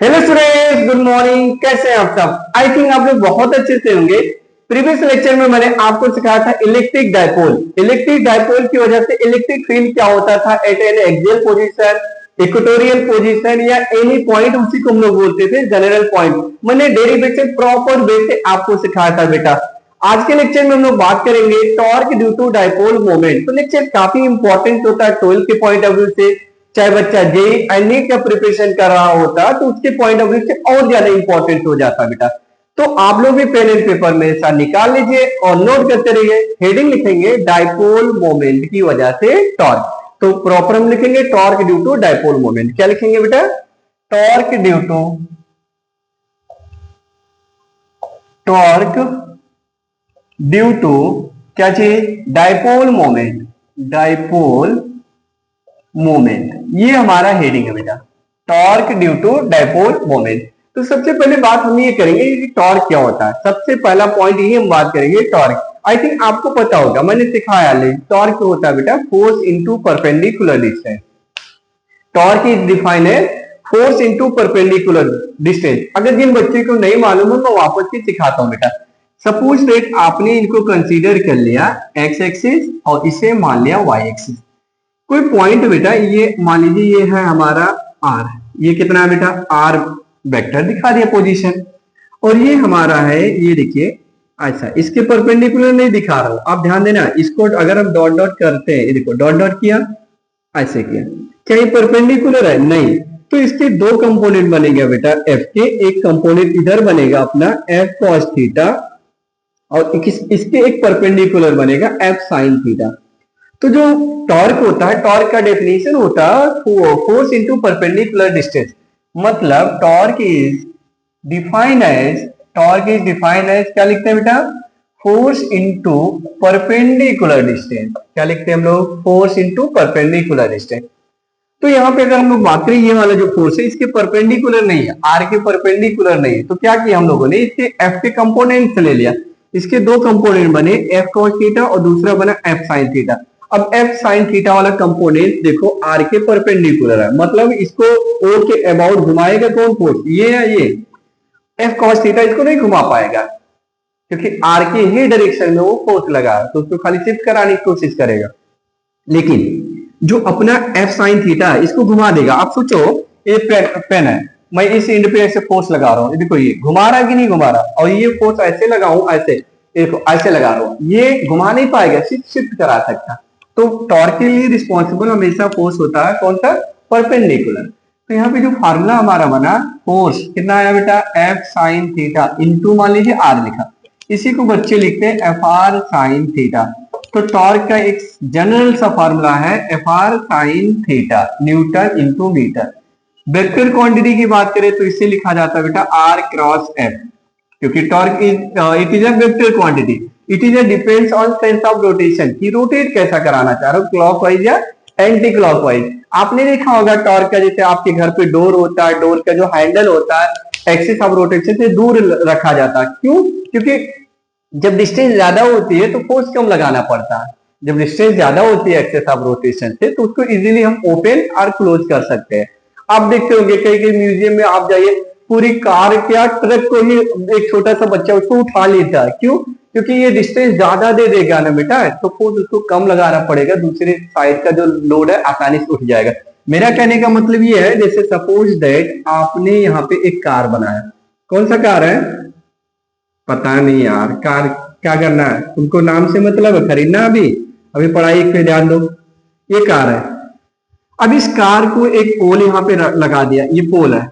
Hello students, good morning. कैसे हैं आप सब? आई थिंक आप लोग बहुत अच्छे से होंगे। प्रीवियस लेक्चर में मैंने आपको सिखाया था इलेक्ट्रिक डायपोल। इलेक्ट्रिक डायपोल की वजह से इलेक्ट्रिक फील्ड क्या होता था at an axial position, equatorial position या एनी पॉइंट, उसी को हम लोग बोलते थे जनरल पॉइंट। मैंने डेरिवेशन प्रॉपर वे से आपको सिखाया था बेटा। आज के लेक्चर में हम लोग बात करेंगे torque due to dipole moment. तो लेक्चर काफी इंपॉर्टेंट होता है 12 के पॉइंट ऑफ व्यू से। चाहे बच्चा जेई एनई का प्रिपरेशन कर रहा होता तो उसके पॉइंट ऑफ व्यू से और ज्यादा इंपॉर्टेंट हो जाता बेटा। तो आप लोग भी पेन एंड पेपर मेरे साथ निकाल लीजिए और नोट करते रहिए। हेडिंग लिखेंगे डायपोल मोमेंट की वजह से टॉर्क। तो प्रॉपर हम लिखेंगे torque due to dipole moment. क्या लिखेंगे बेटा? टॉर्क ड्यू टू क्या चीज? Dipole moment. डायपोल मोमेंट, ये हमारा हेडिंग है बेटा, torque due to dipole moment. तो सबसे पहले बात हम ये करेंगे कि टॉर्क क्या होता है। सबसे पहला पॉइंट ये हम बात करेंगे टॉर्क। आई थिंक आपको पता होगा, मैंने सिखाया। टॉर्क होता है बेटा force into perpendicular distance. Torque is defined as force into perpendicular distance. अगर जिन बच्चे को नहीं मालूम है मैं वापस से सिखाता हूं बेटा। सपोज दैट आपने इनको कंसीडर कर लिया एक्स एक्सिस और इसे मान लिया वाई एक्सिस। कोई पॉइंट बेटा, ये मान लीजिए ये है हमारा आर। ये कितना है बेटा? आर वेक्टर दिखा दिया पोजीशन। और ये हमारा है, ये देखिए ऐसा, इसके परपेंडिकुलर नहीं दिखा रहा हूं, आप ध्यान देना। इसको अगर हम डॉट डॉट करते हैं, ये देखो डॉट डॉट किया, ऐसे किया, क्या ये परपेंडिकुलर है? नहीं। तो इसके दो कंपोनेंट बनेगा बेटा एफ के। एक कंपोनेंट इधर बनेगा अपना एफ कॉस थीटा और इसके एक परपेंडिकुलर बनेगा एफ साइन थीटा। तो जो टॉर्क होता है, टॉर्क का डेफिनेशन होता है फोर्स इनटू परपेंडिकुलर डिस्टेंस। मतलब टॉर्क इज डिफाइंड एज क्या लिखते हैं बेटा? Force into perpendicular distance. क्या लिखते हैं हम लोग? Force into perpendicular distance. तो यहाँ पे अगर हम लोग बात करें, ये वाला जो फोर्स है इसके परपेंडिकुलर नहीं है, आर के परपेंडिकुलर नहीं है, तो क्या किया हम लोगों ने? इसके एफ के कंपोनेंट से ले लिया। इसके दो कंपोनेंट बने, एफ कॉस थीटा और दूसरा बना एफ साइन थीटा। अब एफ साइन थीटा वाला कंपोनेंट देखो आर के परपेंडिकुलर है, मतलब इसको ओ के अबाउट घुमाएगा कौन फोर्स? ये है ये एफ कॉस थीटा। इसको नहीं घुमा पाएगा क्योंकि आर के ही डायरेक्शन में वो फोर्स लगा है, तो उसको खाली शिफ्ट कराने की कोशिश करेगा। लेकिन जो अपना एफ साइन थीटा है इसको घुमा देगा। आप सोचो ये पेन है, मैं इस एंड पे ऐसे फोर्स लगा रहा हूँ, देखो ये घुमा रहा है कि नहीं घुमा रहा, और ये फोर्स ऐसे लगाऊं, ऐसे देखो ऐसे लगा रहा हूँ, ये घुमा नहीं पाएगा, सिर्फ शिफ्ट करा सकता। तो टॉर्क के लिए रिस्पॉन्सिबल हमेशा फोर्स होता है कौन सा? परपेंडिकुलर। तो यहाँ पे जो फार्मूला हमारा बना, फोर्स कितना आया बेटा? एफ साइन थीटा इंटू मान लीजिए आर लिखा, इसी को बच्चे लिखते हैं एफ आर साइन थीटा। तो टॉर्क का एक जनरल सा फार्मूला है F R sine theta, newton into metre. Vector quantity की बात करें तो इससे लिखा जाता है बेटा आर क्रॉस एफ, क्योंकि torque it is a vector quantity. It is a depends on sense of rotation, कि रोटेट कैसा कराना चाह रहे हो, क्लॉकवाइज या एंटी क्लॉकवाइज। आपने देखा होगा टॉर्क का, जैसे आपके घर पे डोर होता है, डोर का जो हैंडल होता है एक्सिस ऑफ रोटेशन से दूर रखा जाता है। क्यों? क्योंकि जब डिस्टेंस ज्यादा होती है तो फोर्स कम लगाना पड़ता है। जब डिस्टेंस ज्यादा होती है एक्सिस ऑफ रोटेशन से तो उसको इजीली हम ओपन और क्लोज कर सकते हैं। आप देखते होंगे कई कई म्यूजियम में आप जाइए, पूरी कार या ट्रक को ही एक छोटा सा बच्चा उसको उठा लेता है। क्यों? क्योंकि ये डिस्टेंस ज्यादा दे देगा ना बेटा, तो फोर्स उसको कम लगाना पड़ेगा, दूसरे साइड का जो लोड है आसानी से उठ जाएगा। मेरा कहने का मतलब ये है, जैसे सपोज दैट आपने यहाँ पे एक कार बनाया। कौन सा कार है? पता नहीं यार, कार क्या करना है तुमको? नाम से मतलब है, खरीदना अभी अभी पढ़ाई पे ध्यान दो। ये कार है। अब इस कार को एक पोल यहाँ पे लगा दिया, ये पोल है,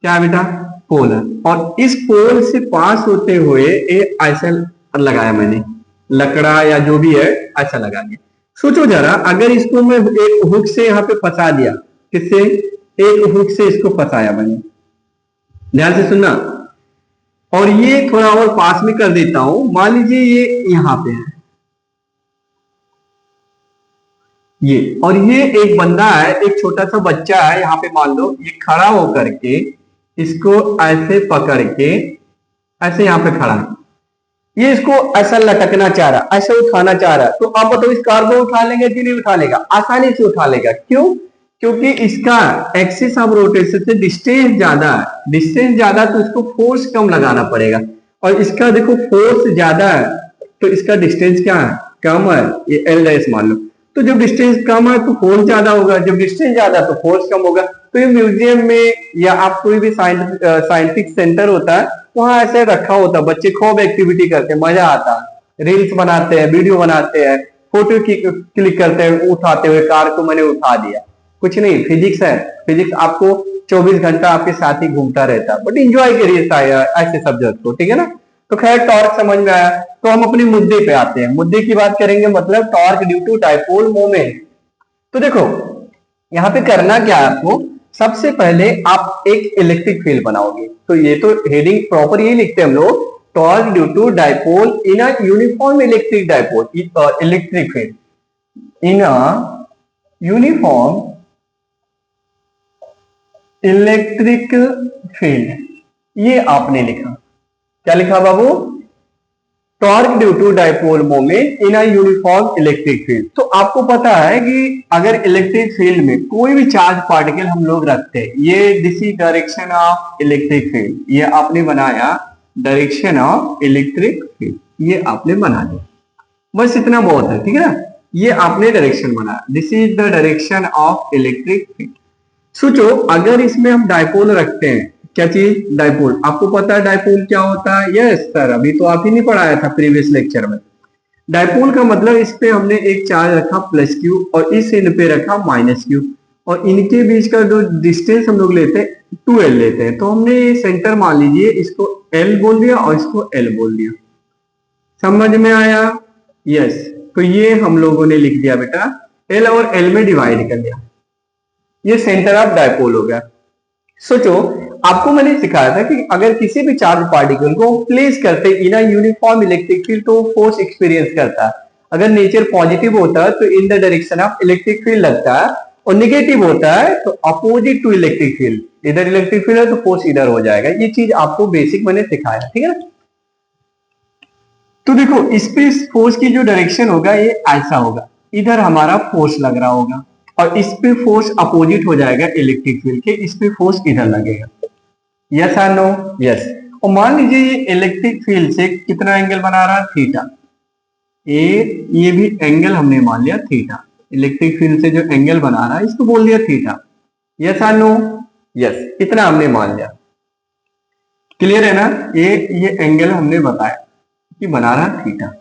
क्या है बेटा? पोल है। और इस पोल से पास होते हुए एक ऐसा लगाया मैंने, लकड़ा या जो भी है ऐसा लगा दिया। सोचो जरा, अगर इसको मैं एक हुक से यहाँ पे फंसा दिया, किससे? एक हुक से इसको फंसाया मैंने, ध्यान से सुनना। और ये थोड़ा और पास में कर देता हूं, मान लीजिए ये यहां पे है ये, और ये एक बंदा है, एक छोटा सा बच्चा है यहाँ पे, मान लो ये खड़ा होकर के इसको ऐसे पकड़ के ऐसे यहाँ पे खड़ा है, ये इसको ऐसा लटकना चाह रहा, ऐसे उठाना चाह रहा है। तो आप बताओ इस कार को उठा लेंगे कि नहीं उठा लेगा? आसानी से उठा लेगा। क्यों? क्योंकि इसका एक्सिस ऑफ रोटेशन से डिस्टेंस ज्यादा है, डिस्टेंस ज्यादा तो इसको फोर्स कम लगाना पड़ेगा, और इसका देखो फोर्स ज्यादा है तो इसका डिस्टेंस क्या है, कम है, ये एल डैश मान लो। तो जब डिस्टेंस कम है तो फोर्स ज्यादा होगा, जब डिस्टेंस ज्यादा तो फोर्स कम होगा। तो ये म्यूजियम में या आप कोई भी साइंटिफिक सेंटर होता है वहां ऐसे रखा होता है, बच्चे खूब एक्टिविटी करते हैं, मजा आता है, रील्स बनाते हैं, वीडियो बनाते हैं, फोटो क्लिक करते हैं, उठाते हुए कार को मैंने उठा दिया, कुछ नहीं, फिजिक्स है, फिजिक्स आपको 24 घंटा आपके साथ ही घूमता रहता है, बट इंजॉय करिए ऐसे सब्जेक्ट को, ठीक है ना। तो खैर टॉर्क समझ में आया, तो हम अपने मुद्दे पे आते हैं, मुद्दे की बात करेंगे, मतलब torque due to dipole moment. तो देखो यहाँ पे करना क्या है आपको, सबसे पहले आप एक इलेक्ट्रिक फील्ड बनाओगे, तो ये तो हेडिंग प्रॉपर यही लिखते हैं हम लोग, torque due to dipole in a uniform electric dipole, electric field in a uniform electric field, ये आपने लिखा, क्या लिखा बाबू, torque due to dipole moment in a uniform electric field. तो आपको पता है कि अगर इलेक्ट्रिक फील्ड में कोई भी चार्ज पार्टिकल हम लोग रखते हैं, ये this is direction of electric field, ये आपने बनाया डायरेक्शन ऑफ इलेक्ट्रिक फील्ड, ये आपने बना दिया, बस इतना बहुत है, ठीक है ना, ये आपने डायरेक्शन बनाया, this is the direction of electric field. सोचो अगर इसमें हम डाइपोल रखते हैं, क्या चीज, डाइपोल, आपको पता है डाइपोल क्या होता है, यस सर, अभी तो आप ही नहीं पढ़ाया था प्रीवियस लेक्चर में। डाइपोल का मतलब इस पे हमने एक चार्ज रखा प्लस क्यू और इस एंड पे रखा माइनस क्यू, और इनके बीच का जो डिस्टेंस हम लोग लेते हैं 2l लेते हैं, तो हमने सेंटर मान लीजिए इसको l बोल दिया और इसको l बोल दिया, समझ में आया, यस। तो ये हम लोगों ने लिख दिया बेटा, l और l में डिवाइड कर दिया, ये सेंटर ऑफ डाइपोल हो गया। सोचो आपको मैंने सिखाया था कि अगर किसी भी चार्ज पार्टिकल को प्लेस करते इन अ यूनिफॉर्म इलेक्ट्रिक फील्ड तो फोर्स एक्सपीरियंस करता है, अगर नेचर पॉजिटिव होता है तो in the direction of electric field लगता है, और निगेटिव होता है तो अपोजिट टू इलेक्ट्रिक फील्ड, इधर इलेक्ट्रिक फील्ड है तो फोर्स इधर हो जाएगा, ये चीज आपको बेसिक मैंने सिखाया, ठीक है ना। तो देखो इस पे फोर्स की जो डायरेक्शन होगा ये ऐसा होगा, इधर हमारा फोर्स लग रहा होगा, और इस पे फोर्स अपोजिट हो जाएगा इलेक्ट्रिक फील्ड के, इस पे फोर्स इधर लगेगा, यस और नो, यस। और मान लीजिए ये इलेक्ट्रिक फील्ड से कितना एंगल बना रहा है, थीटा, ये भी एंगल हमने मान लिया थीटा, इलेक्ट्रिक फील्ड से जो एंगल बना रहा है इसको बोल दिया थीटा, यस और नो, यस, इतना हमने मान लिया, क्लियर है ना, ये एंगल हमने बताया कि बना रहा थीटा।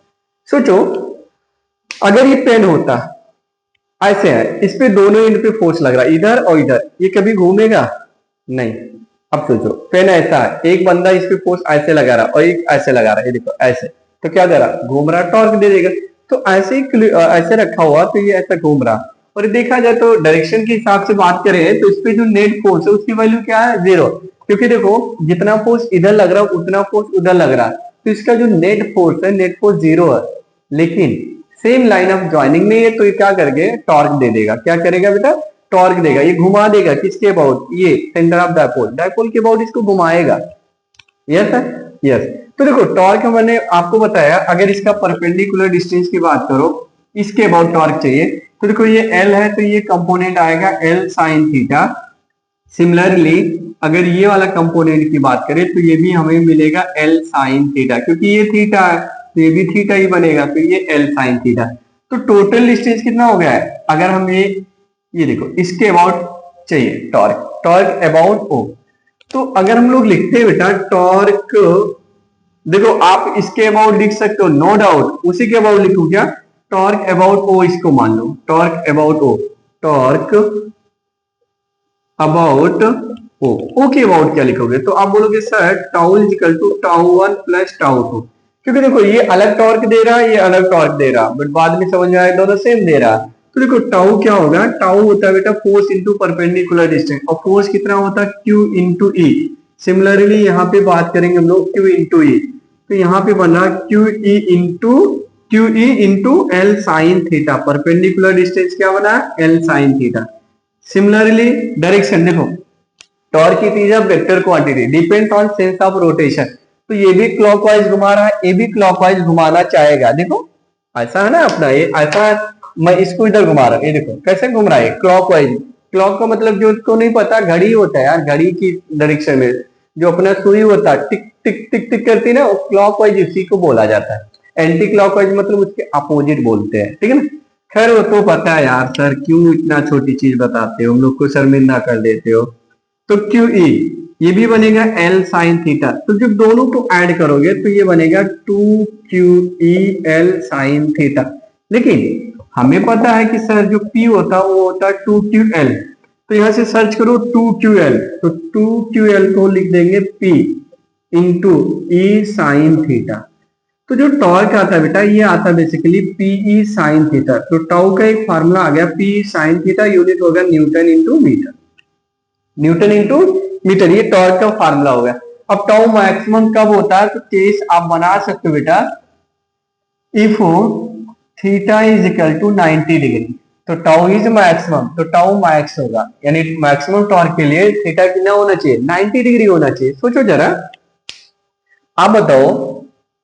सोचो अगर ये पेन होता ऐसे है, इस पे दोनों एंड पे फोर्स लग रहा है, इधर और इधर, ये कभी घूमेगा नहीं। अब सोचो पेन ऐसा है, एक बंदा इस पे फोर्स ऐसे लगा रहा और एक ऐसे लगा रहा है, ये देखो ऐसे, तो क्या कर रहा, घूम रहा, टॉर्क दे देगा। तो ऐसे ही ऐसे रखा हुआ तो ये ऐसा घूम रहा, और देखा जाए तो डायरेक्शन के हिसाब से बात करें तो इस पे जो नेट फोर्स है उसकी वैल्यू क्या है, 0, क्योंकि देखो जितना फोर्स इधर लग रहा है उतना फोर्स उधर लग रहा है, तो इसका जो नेट फोर्स है, नेट फोर्स 0 है, लेकिन सेम लाइन ऑफ ज्वाइनिंग में है तो ये क्या करके टॉर्क दे देगा, क्या करेगा बेटा, टॉर्क देगा, ये घुमा देगा, किसके अबाउट, ये सेंटर ऑफ डाइपोल, डाइपोल के अबाउट इसको घुमाएगा, यस है, यस। तो देखो टॉर्क मैंने आपको बताया, अगर इसका परपेंडिकुलर डिस्टेंस की बात करो, इसके अबाउट टॉर्क चाहिए, तो देखो ये L है तो ये कंपोनेंट आएगा L sin थीटा। सिमिलरली अगर ये वाला कंपोनेंट की बात करें तो ये भी हमें मिलेगा L sin थीटा, क्योंकि ये थीटा है तो ये भी थीटा ही बनेगा, तो ये L sin थीटा। तो टोटल डिस्टेंस कितना हो गया है, अगर हम ये देखो इसके अबाउट चाहिए टॉर्क, टॉर्क अबाउट O, तो अगर हम लोग लिखते हैं बेटा टॉर्क, देखो आप इसके अबाउट लिख सकते हो नो डाउट, उसी के अबाउट लिखो, क्या टॉर्क अबाउट O, इसको मान लो torque about O, torque about O के अबाउट क्या लिखोगे, तो आप बोलोगे sir tau is equal to tau one plus tau two, क्योंकि देखो ये अलग टॉर्क दे रहा है, ये अलग टॉर्क दे रहा, बट बाद में समझ में आएगा दोनों सेम दे रहा। तो देखो टाउ क्या होगा, टाउ होता है बेटा फोर्स इंटू परपेंडिकुलर डिस्टेंस, और फोर्स कितना होता है, Q इंटू E। सिमिलरली यहाँ पे बात करेंगे हम लोग Q इंटू E, तो यहाँ पे बना QE into L sine theta, perpendicular distance क्या बना, L sine theta. Similarly direction देखो, torque is a vector quantity depend on sense of rotation, तो ये भी क्लॉकवाइज घुमा रहा है, ये भी क्लॉकवाइज घुमाना चाहेगा, देखो ऐसा है ना अपना, ये ऐसा है, मैं इसको इधर घुमा रहा हूं, ये देखो कैसे घूम रहा है क्लॉकवाइज, क्लॉक का मतलब जो उसको नहीं पता घड़ी होता है यार, घड़ी की डायरेक्शन में जो अपना सुई होता है टिक टिक टिक टिक करती है ना, क्लॉक वाइज इसी को बोला जाता है। एंटी क्लॉक वाइज मतलब उसके अपोजिट बोलते हैं, ठीक है ना। खैर वो तो पता है यार, सर क्यों इतना छोटी चीज बताते हो, हम लोग को शर्मिंदा कर देते हो। तो क्यू ई ये भी बनेगा एल साइन थीटा, तो जब दोनों को ऐड करोगे तो ये बनेगा 2 QE L साइन थीटा। लेकिन हमें पता है कि सर जो P होता है वो होता है 2QL, तो यहां से सर्च करो 2QL, तो 2QL को लिख देंगे P into E sine theta. तो जो टॉर्क आता है बेटा ये आता है बेसिकली PE साइन थीटा, तो टाउ का एक फार्मूला आ गया P साइन थीटा, यूनिट होगा newton into metre, newton into metre, ये टॉर्क का फार्मूला हो गया। अब टाउ मैक्सिमम कब होता है, तो केस आप बना सकते हो बेटा, if theta is equal to 90 degree, तो टाउ इज मैक्सिमम, तो टाउ मैक्स होगा, यानी मैक्सिमम टॉर्क के लिए थीटा कितना होना चाहिए, 90 डिग्री होना चाहिए। सोचो जरा, आप बताओ,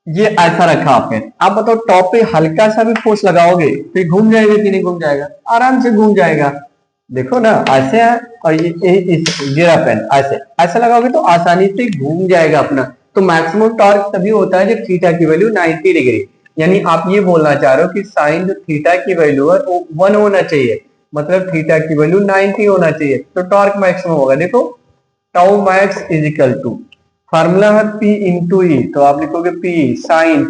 ये ऐसा रखा आपने, आप बताओ टॉप पे हल्का सा भी फोर्स लगाओगे तो घूम जाएगा कि नहीं घूम जाएगा, आराम से घूम जाएगा। देखो ना ऐसे है, और ये गिरा पेन ऐसे ऐसे लगाओगे तो आसानी से घूम जाएगा अपना। तो मैक्सिमम टॉर्क तभी होता है जब थीटा की वैल्यू 90 डिग्री, यानी आप ये बोलना चाह रहे हो कि साइन जो थीटा की वैल्यू है वो 1 होना चाहिए, मतलब थीटा की वैल्यू 90 होना चाहिए, तो टॉर्क मैक्सिमम होगा। देखो tau max is equal to, formula है P इंटू ई, तो आप लिखोगे P साइन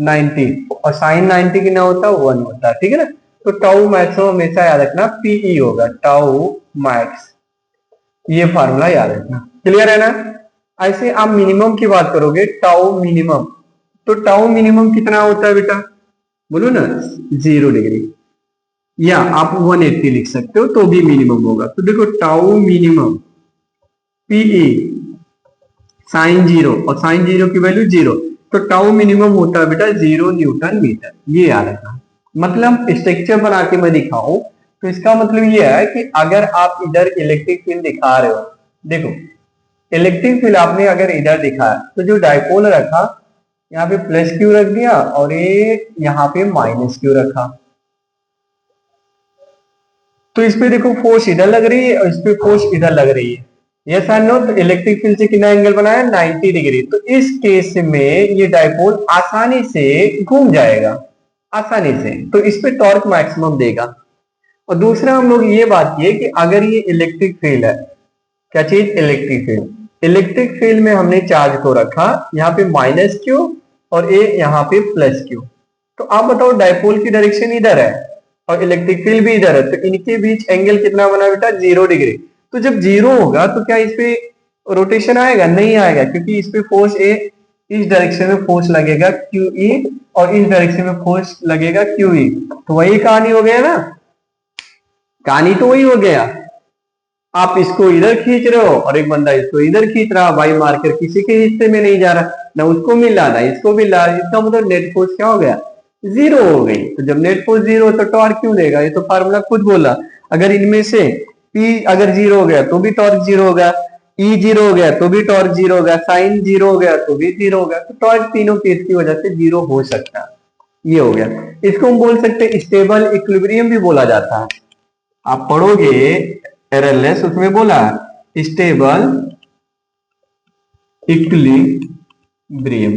90, और साइन 90 कितना होता है 1 होता है, ठीक है ना। तो टाउ मैक्सिमम हमेशा याद रखना PE होगा, टाउ मैक्स, ये फार्मूला याद रखना, क्लियर है ना। ऐसे आप मिनिमम की बात करोगे, टाउ मिनिमम, तो टाउ मिनिमम कितना होता है बेटा, बोलो ना 0 डिग्री, या आप 180 लिख सकते हो तो भी मिनिमम होगा। तो देखो टाउ मिनिमम PE साइन 0, और साइन 0 की वैल्यू 0, तो टाउ मिनिमम होता है बेटा 0 न्यूटन मीटर, ये याद रखना। मतलब स्ट्रक्चर बना के मैं दिखाऊं तो इसका मतलब ये है कि अगर आप इधर इलेक्ट्रिक फील्ड दिखा रहे हो, देखो इलेक्ट्रिक फील्ड आपने अगर इधर दिखाया तो जो डायपोल रखा यहाँ पे प्लस क्यू रख दिया और ये यहाँ पे माइनस क्यू रखा, तो इस पे देखो फोर्स इधर लग रही है और इस पे फोर्स इधर लग रही है, यस और नो। तो इलेक्ट्रिक फील्ड से कितना एंगल बनाया 90 डिग्री, तो इस केस में ये डायपोल आसानी से घूम जाएगा, आसानी से, तो इस पे टॉर्क मैक्सिमम देगा। और दूसरा हम लोग ये बात किए कि अगर ये इलेक्ट्रिक फील्ड है, क्या चीज इलेक्ट्रिक फील्ड, इलेक्ट्रिक फील्ड में हमने चार्ज को रखा यहाँ पे माइनस क्यू और ए यहाँ पे प्लस क्यू, तो आप बताओ डायपोल की डायरेक्शन इधर है और इलेक्ट्रिक फील्ड भी इधर है, तो इनके बीच एंगल कितना बना बेटा 0 डिग्री। तो जब 0 होगा तो क्या इस पे रोटेशन आएगा, नहीं आएगा, क्योंकि इस पे फोर्स ए, इस डायरेक्शन में फोर्स लगेगा QE और इस डायरेक्शन में फोर्स लगेगा QE, तो वही कहानी हो गया ना, कहानी तो वही हो गया। आप इसको इधर खींच रहे हो और एक बंदा इसको इधर खींच रहा, बाई मार्कर किसी के हिस्से में नहीं जा रहा, ना उसको मिल रहा ना इसको मिल रहा, इसका मतलब नेट फोर्स क्या हो गया 0 हो गई। तो जब नेट फोर्स 0 तो टॉर्क क्यों देगा, ये तो फार्मूला खुद बोला। अगर इनमें से P अगर 0 हो गया तो भी टॉर्क 0 होगा, E 0 हो गया तो भी टॉर्क 0 होगा, साइन 0 हो गया तो भी 0 होगा, तो टॉर्क तीनों केस की वजह से 0 हो सकता है, ये हो गया। इसको हम बोल सकते हैं स्टेबल इक्विलिब्रियम भी बोला जाता है, आप पढ़ोगे एररलेस, उसमें बोला स्टेबल इक्विलिब्रियम,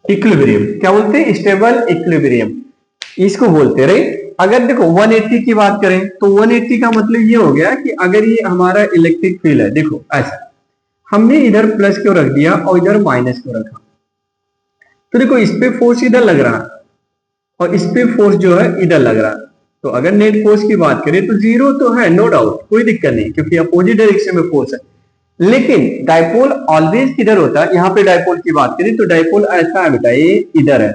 इक्विलिब्रियम क्या बोलते हैं, स्टेबल इक्विलिब्रियम इसको बोलते रहे। अगर देखो 180 की बात करें तो 180 का मतलब ये हो गया कि अगर ये हमारा इलेक्ट्रिक फील्ड है, देखो ऐसा हमने इधर प्लस क्यों रख दिया और इधर माइनस क्यों रखा, तो देखो इस पे फोर्स इधर लग रहा और इस पे फोर्स जो है इधर लग रहा, तो अगर नेट फोर्स की बात करें तो 0 तो है, नो डाउट, कोई दिक्कत नहीं, क्योंकि अपोजिट डायरेक्शन में फोर्स है। लेकिन डायपोल ऑलवेज किधर होता है, यहाँ पे डायपोल की बात करें तो डायपोल ऐसा है बेटा, ये इधर है,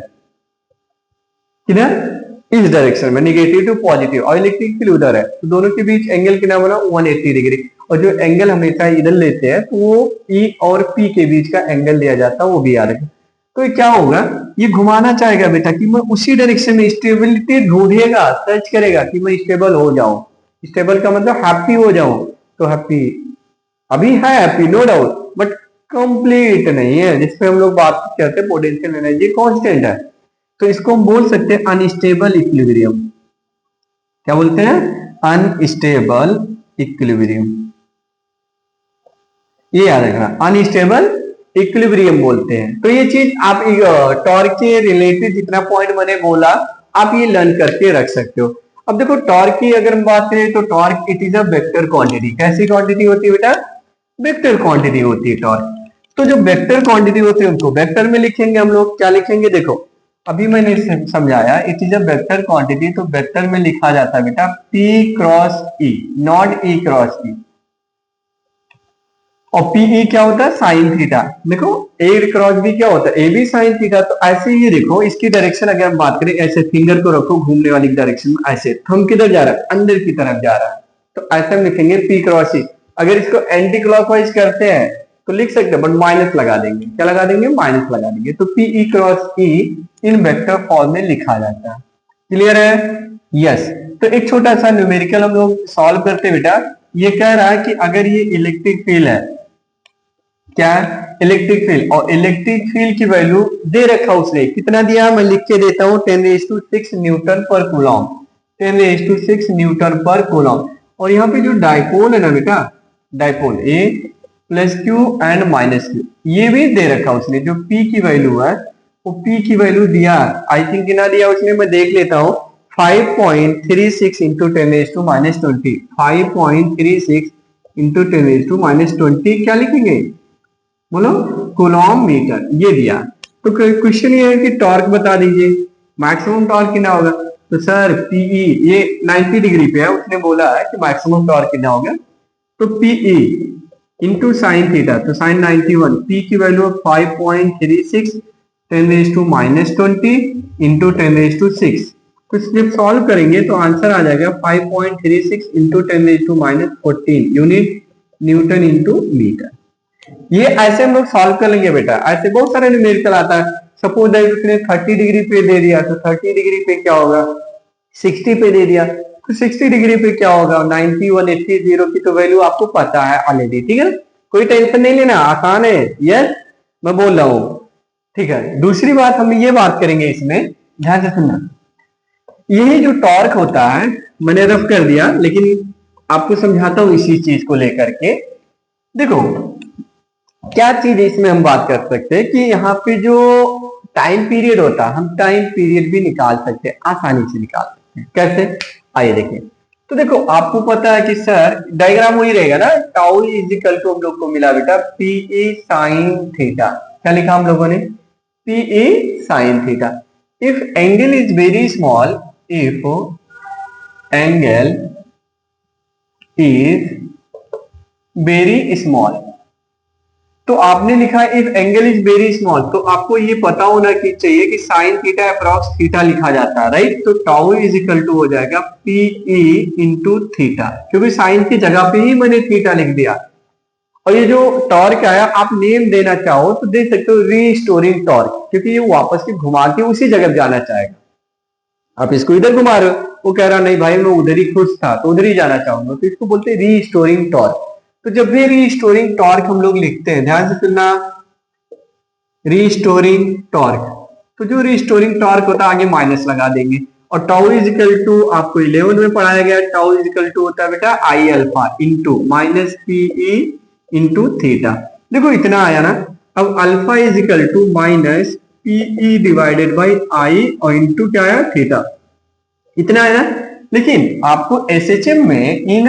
किधर इस डायरेक्शन में निगेटिव टू पॉजिटिव, और इलेक्ट्रिक फील्ड उधर है, तो दोनों के बीच एंगल कितना बना 180 डिग्री, और जो एंगल हमेशा इधर लेते हैं तो वो E और P के बीच का एंगल लिया जाता है, वो भी याद रखें। तो ये क्या होगा, ये घुमाना चाहेगा बेटा कि मैं उसी डायरेक्शन में स्टेबिलिटी ढूंढेगा, सर्च करेगा कि मैं स्टेबल हो जाऊं, स्टेबल का मतलब हैप्पी हो जाऊं, तो हैप्पी अभी है, happy no doubt, but complete नहीं है, जिसपे हम लोग बात करते हैं पोटेंशियल एनर्जी कांस्टेंट है, तो इसको हम बोल सकते हैं अनस्टेबल इक्विलिब्रियम, क्या बोलते हैं? Unstable equilibrium. ये याद रखना, अनस्टेबल इक्विलिब्रियम बोलते हैं। तो ये चीज आप टॉर्क के रिलेटेड जितना पॉइंट मैंने बोला आप ये लर्न करके रख सकते हो। अब देखो टॉर्क की अगर हम बात करें तो torque it is a vector quantity. कैसी क्वांटिटी होती है बेटा? वेक्टर क्वांटिटी होती है टॉर्क। तो जो वेक्टर क्वांटिटी होती है उनको वेक्टर में लिखेंगे हम लोग। क्या लिखेंगे? देखो अभी मैंने समझाया it is a vector quantity, तो वेक्टर में लिखा जाता है बेटा P cross E, not E cross E। और PE क्या होता है? Sine theta. देखो A क्रॉस B क्या होता है? A भी साइन थीटा। तो ऐसे ही देखो इसकी डायरेक्शन अगर हम बात करें, ऐसे फिंगर को रखो घूमने वाली डायरेक्शन में, ऐसे थंब किधर जा रहा है? अंदर की तरफ जा रहा है। तो ऐसे हम लिखेंगे P क्रॉस E। अगर इसको एंटी क्लॉकवाइज करते हैं तो लिख सकते हैं, बट माइनस लगा देंगे। क्या लगा देंगे? माइनस लगा देंगे। तो PE क्रॉस E इन वेक्टर फॉर्म में लिखा जाता है। क्लियर है? यस। तो एक छोटा सा न्यूमेरिकल हम लोग सॉल्व करते हैं बेटा। ये कह रहा है कि अगर ये इलेक्ट्रिक फील्ड है, क्या है? इलेक्ट्रिक फील्ड, और इलेक्ट्रिक फील्ड की वैल्यू दे रखा उसने, कितना दिया? मैं लिख के देता हूं 10⁶ न्यूटन पर कूलम, 10⁶ न्यूटन पर कूलम। और यहाँ पे जो डाइपोल है ना बेटा, dipole A plus Q and minus Q, ये भी दे रखा उसने। जो P की वैल्यू है वो P की वैल्यू दिया, आई थिंक कितना दिया उसने, मैं देख लेता हूँ, 5.36 इंटू 10⁻⁻20, 5.36 इंटू 10⁻⁻20 क्या लिखेंगे? बोलो, कूलम मीटर। ये दिया। तो क्वेश्चन ये है कि टॉर्क बता दीजिए, मैक्सिमम टॉर्क कितना होगा? तो सर PE ये 90 डिग्री पे है, उसने बोला है कि मैक्सिमम टॉर्क कितना होगा। तो PE इंटू साइन थीटा, तो साइन 91, P की वैल्यू 5.36 10⁻⁻20 इंटू 10⁻6। तो जब सॉल्व करेंगे तो आंसर आ जाएगा 5.36 into 10⁻14 unit newton into metre. ये ऐसे हम लोग सॉल्व कर लेंगे बेटा। ऐसे बहुत सारे न्यूमेरिकल आता है। सपोज दैट उसने 30 डिग्री पे दे दिया, तो 30 डिग्री पे क्या होगा? 60 पे दे दिया तो 60 डिग्री पे क्या होगा? 90, 180, 0 की तो वैल्यू आपको पता है ऑलरेडी। ठीक है, कोई टेंशन नहीं लेना, आसान है। यस, मैं बोल रहा हूँ। ठीक है, दूसरी बात हम ये बात करेंगे इसमें, ध्यान से सुनना। यही जो टॉर्क होता है, मैंने रफ कर दिया लेकिन आपको समझाता हूं इसी चीज को लेकर के। देखो क्या चीज इसमें हम बात कर सकते हैं कि यहाँ पे जो टाइम पीरियड होता है, हम टाइम पीरियड भी निकाल सकते हैं, आसानी से निकाल सकते हैं। कैसे? आइए देखें। तो देखो आपको पता है कि सर डायग्राम वही रहेगा ना, टाउ इज इक्वल टू हम लोग को मिला बेटा PE साइन थीटा। क्या लिखा हम लोगों ने? PE sine theta. If angle is very small, if angle is very small, तो आपने लिखा if angle is very small, तो आपको ये पता होना कि चाहिए कि साइन थीटा अप्रॉक्स थीटा लिखा जाता है, राइट। तो टाउ इज इक्वल टू हो जाएगा PE इंटू थीटा, क्योंकि साइन की जगह पे ही मैंने थीटा लिख दिया। और ये जो टॉर्क आया, आप नेम देना चाहो तो दे सकते हो रीस्टोरिंग टॉर्क, क्योंकि ये वापस से घुमा के उसी जगह जाना चाहेगा। आप इसको इधर घुमा रहे हो, वो कह रहा नहीं भाई मैं उधर ही खुश था तो उधर ही जाना चाहूंगा, तो इसको बोलते हैं रीस्टोरिंग टॉर्क। तो जब भी रीस्टोरिंग टॉर्क हम लोग लिखते हैं, ध्यान से सुनना, रीस्टोरिंग टॉर्क, तो जो रीस्टोरिंग टॉर्क होता है आगे माइनस लगा देंगे। और टाउ इज इक्वल टू आपको 11 में पढ़ाया गया, टाउ इज इक्वल टू होता है बेटा I alpha into minus PE into theta. देखो इतना आया ना। अब alpha is equal to minus PE divided by I और इंटू क्या आया? थीटा। इतना आया ना। लेकिन आपको SHM में इन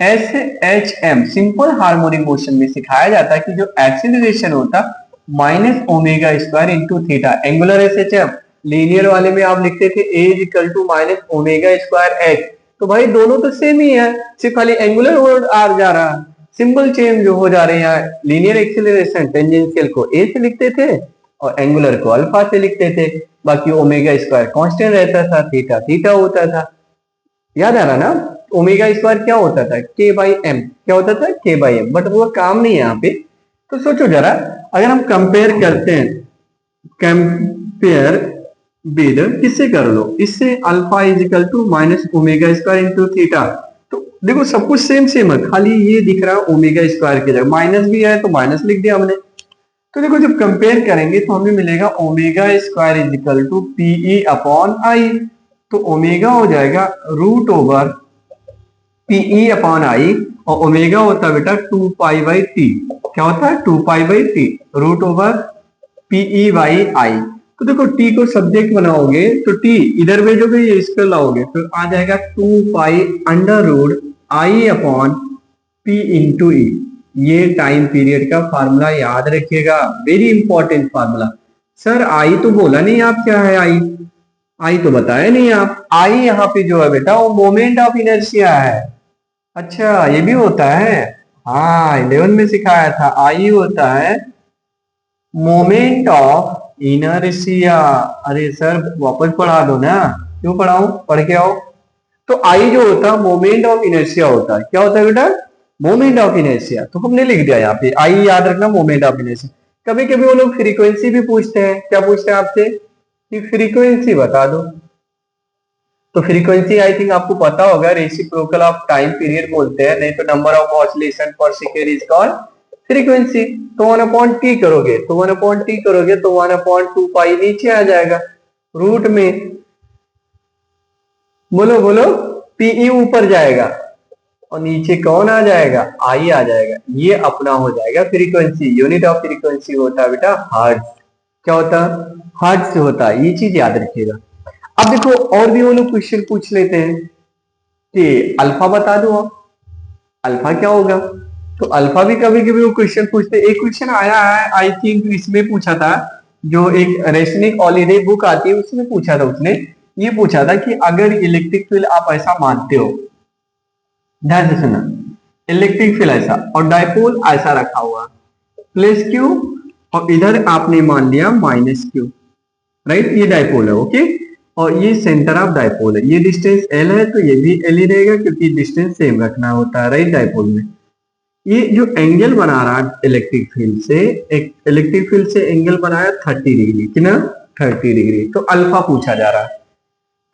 SHM सिंपल हार्मोनिक मोशन में सिखाया जाता है कि जो एक्सीलरेशन होता minus omega square into theta. Angular SHM, linear वाले में आप लिखते थे A is equal to minus omega square x। तो भाई दोनों तो सेम ही है, सिर्फ खाली एंगुलर वर्ड आर जा रहा है, सिंबल चेंज जो हो जा रहे हैं। लीनियर एक्सीलरेशन टेंजेंशियल को A से लिखते थे और एंगुलर को अल्फा से लिखते थे, बाकी ओमेगा स्क्वायर कांस्टेंट रहता था, थीटा थीटा होता था। याद आ रहा ना? ओमेगा स्क्वायर क्या होता था? K/m। क्या होता था? K/m। बट वो काम नहीं है यहाँ पे। तो सोचो जरा, अगर हम कंपेयर करते हैं, कंपेयर विद किससे कर लो? इससे alpha is equal to minus omega square into theta. तो देखो सब कुछ सेम सेम है, खाली ये दिख रहा है ओमेगा स्क्वायर की जगह माइनस भी है तो माइनस लिख दिया हमने। तो देखो जब कंपेयर करेंगे तो हमें मिलेगा omega square is equal to PE upon I। तो ओमेगा हो जाएगा root over PE upon I, और ओमेगा होता है बेटा 2π/t। क्या होता है? 2π/t root over PE by I. तो देखो t को सब्जेक्ट बनाओगे तो t इधर भेजोगे, ये इसको लाओगे, तो आ जाएगा 2π√i अपॉन p इंटू ई। ये टाइम पीरियड का फार्मूला याद रखिएगा, very important formula. Sir I तो बोला नहीं आप, क्या है आई? आई तो बताया नहीं आप। आई यहाँ पे जो है बेटा वो मोमेंट ऑफ इनर्शिया है। अच्छा ये भी होता है, हाँ 11 में सिखाया था। आई होता है मोमेंट ऑफ इनर्शिया। अरे सर वापस पढ़ा दो ना, क्यों पढ़ाऊं, पढ़ के आओ। तो आई जो होता है मोमेंट ऑफ इनर्शिया होता है। क्या होता है बेटा? Moment of inertia. तो हमने लिख दिया यहाँ पे आई, याद रखना मोमेंट ऑफ इनर्शिया। कभी कभी वो लोग फ्रीक्वेंसी भी पूछते हैं। क्या पूछते हैं आपसे? कि फ्रीक्वेंसी बता दो। तो फ्रीक्वेंसी आई थिंक आपको पता होगा, रेसिप्रोकल ऑफ टाइम पीरियड बोलते हैं, नहीं तो नंबर ऑफ ऑसिलेशन पर सेकेंड इज कॉल्ड फ्रीक्वेंसी। तो 1/t करोगे तो 1/t करोगे तो 1/2π नीचे आ जाएगा रूट में। बोलो बोलो, पीई ऊपर जाएगा और नीचे कौन आ जाएगा? आई आ जाएगा। ये अपना हो जाएगा फ्रीक्वेंसी। यूनिट ऑफ फ्रीक्वेंसी होता है बेटा हर्ट्ज। क्या होता है? हर्ट्ज होता है। ये चीज याद रखिएगा। अब देखो और भी वो लोग क्वेश्चन पूछ लेते हैं कि अल्फा बता दो आप, अल्फा क्या होगा? तो अल्फा भी कभी कभी वो क्वेश्चन पूछते। एक क्वेश्चन आया है आई थिंक इसमें पूछा था, जो एक रेशनिक हॉलिडे बुक आती है उसमें पूछा था। उसने ये पूछा था कि अगर इलेक्ट्रिक फील्ड आप ऐसा मानते हो, ध्यान से सुना, इलेक्ट्रिक फील्ड ऐसा और डायपोल ऐसा रखा हुआ प्लस क्यू, और इधर आपने मान लिया माइनस क्यू, राइट? ये डायपोल है, ओके। और ये सेंटर ऑफ डायपोल है, ये डिस्टेंस एल है तो ये भी एल ही रहेगा क्योंकि डिस्टेंस सेम रखना होता है, राइट? डायपोल में ये जो एंगल बना रहा है इलेक्ट्रिक फील्ड से, एक इलेक्ट्रिक फील्ड से एंगल बनाया 30 डिग्री, कितना? 30 डिग्री। तो अल्फा पूछा जा रहा है।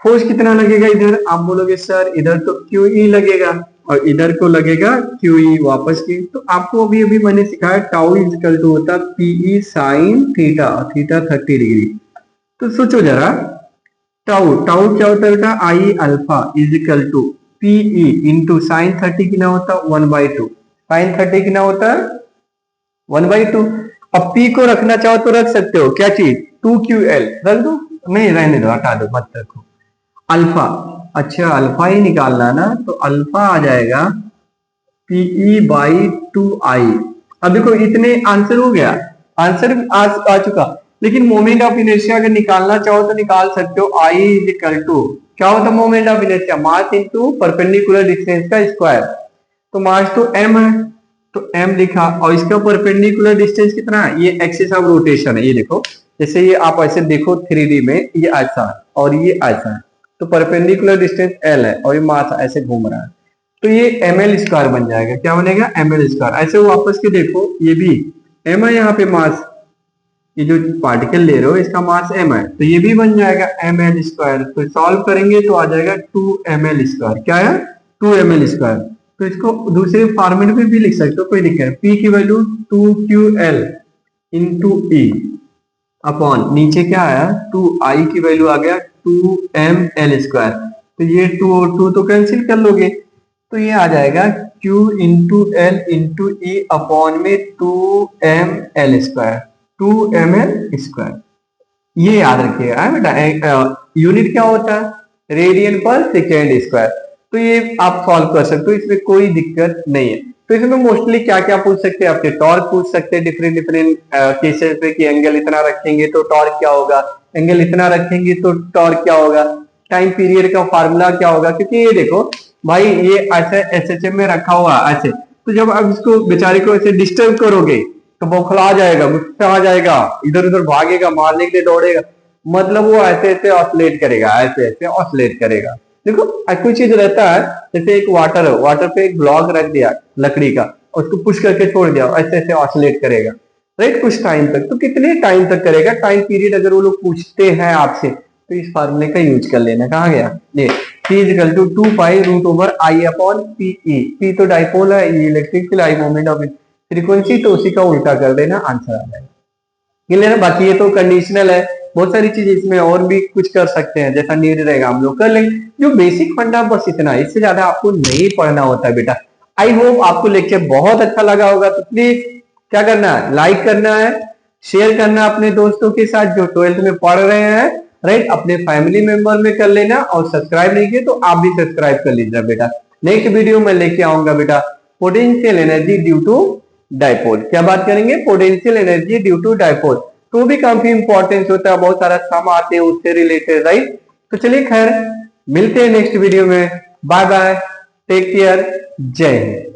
फोर्स कितना लगेगा इधर? आप बोलोगे सर इधर तो क्यू ई लगेगा और इधर को लगेगा क्यू ई वापस की। तो आपको अभी अभी मैंने सिखाया टाउ इज इक्वल टू होता PE sine theta, theta 30 degree. तो सोचो जरा, टाउ टाउ क्या होता है बेटा? I alpha is equal to PE into sine 30 कितना होता है? 1/2। साइन 30 कितना होता है? 1/2। अब पी को रखना चाहो तो रख सकते हो, क्या चीज? 2ql रख दो, नहीं रहने दो, हटा दो, मत रखो। अल्फा, अच्छा अल्फा ही निकालना ना, तो अल्फा आ जाएगा PE/2I। अब देखो इतने आंसर हो गया, आंसर आ चुका। लेकिन मोमेंट ऑफ इनर्शिया अगर निकालना चाहो तो निकाल सकते हो। I इज इक्वल टू क्या होता है? Moment of inertia mass into perpendicular distance का स्क्वायर। तो मास तो m है तो m लिखा, और इसका परपेंडिकुलर डिस्टेंस कितना है? ये एक्सिस ऑफ रोटेशन है। ये देखो जैसे ये आप ऐसे देखो 3D में, ये ऐसा है और ये ऐसा है, तो परपेंडिकुलर डिस्टेंस l है और ये मास ऐसे घूम रहा है, तो ये ml² बन जाएगा। क्या बनेगा? ml²। ऐसे वापस के देखो, ये भी m है यहाँ पे मास, ये जो पार्टिकल ले रहे हो इसका मास m है, तो ये भी बन जाएगा ml²। तो सॉल्व करेंगे तो आ जाएगा 2ml²। क्या है? 2ml²। तो इसको दूसरे फॉर्मेट में भी लिख सकते हो, कोई दिक्कत है। p की value 2ql into e upon नीचे क्या आया? 2i की वैल्यू आ गया 2ml²। तो ये 2 और 2 तो कैंसिल कर लोगे, तो ये आ जाएगा q इंटू एल इंटू ई अपॉन में 2ml², 2ml²। ये याद रखिएगा बेटा। यूनिट क्या होता है? रेडियन पर सेकेंड स्क्वायर। तो ये आप सॉल्व कर सकते हो, इसमें कोई दिक्कत नहीं है। तो इसमें मोस्टली क्या क्या पूछ सकते हैं? आपके टॉर्क पूछ सकते हैं डिफरेंट डिफरेंट केसेस पे, कि एंगल इतना रखेंगे तो टॉर्क क्या होगा, एंगल इतना रखेंगे तो टॉर्क क्या होगा, टाइम पीरियड का फार्मूला क्या होगा। क्योंकि ये देखो भाई, ये ऐसे एसएचएम में रखा हुआ ऐसे, तो जब आप इसको बेचारे को ऐसे डिस्टर्ब करोगे तो बौखला जाएगा, गुस्सा आ जाएगा, इधर उधर भागेगा, मारने के लिए दौड़ेगा, मतलब वो ऐसे ऐसे ऑसिलेट करेगा, ऐसे ऐसे ऑसिलेट करेगा। देखो कोई चीज रहता है, जैसे एक वाटर है, वाटर पे एक ब्लॉक रख दिया लकड़ी का, उसको पुश करके छोड़ दिया, ऐसे ऐसे ऑसिलेट करेगा, राइट? कुछ टाइम तक। तो कितने टाइम तक करेगा? टाइम पीरियड अगर वो लोग पूछते हैं आपसे तो इस फार्मूले का यूज कर लेना। कहाँ गया ये? P is equal to 2π√I upon PE। P तो डाइपोल है, ये electric field, I moment of frequency, तो उसी का उल्टा कर देना, आंसर आ जाएगा। क्लियर है? बाकी ये तो कंडीशनल है, बहुत सारी चीजें इसमें और भी कुछ कर सकते हैं, जैसा नीड रहेगा हम लोग कर लेंगे। जो बेसिक फंडा बस इतना, इससे ज्यादा आपको नहीं पढ़ना होता है बेटा। आई होप आपको लेक्चर बहुत अच्छा लगा होगा। तो प्लीज क्या करना है, लाइक करना है, शेयर करना अपने दोस्तों के साथ जो 12th में पढ़ रहे हैं, राइट। अपने फैमिली मेंबर में कर लेना, और सब्सक्राइब नहीं किए तो आप भी सब्सक्राइब कर लीजिएगा बेटा। नेक्स्ट वीडियो में लेके आऊंगा बेटा potential energy due to dipole. क्या बात करेंगे, potential energy due to dipole. तो भी काफी इंपॉर्टेंस होता है, बहुत सारा सम आते हैं उससे रिलेटेड, राइट। तो चलिए खैर मिलते हैं नेक्स्ट वीडियो में। बाय बाय, टेक केयर, जय हिंद।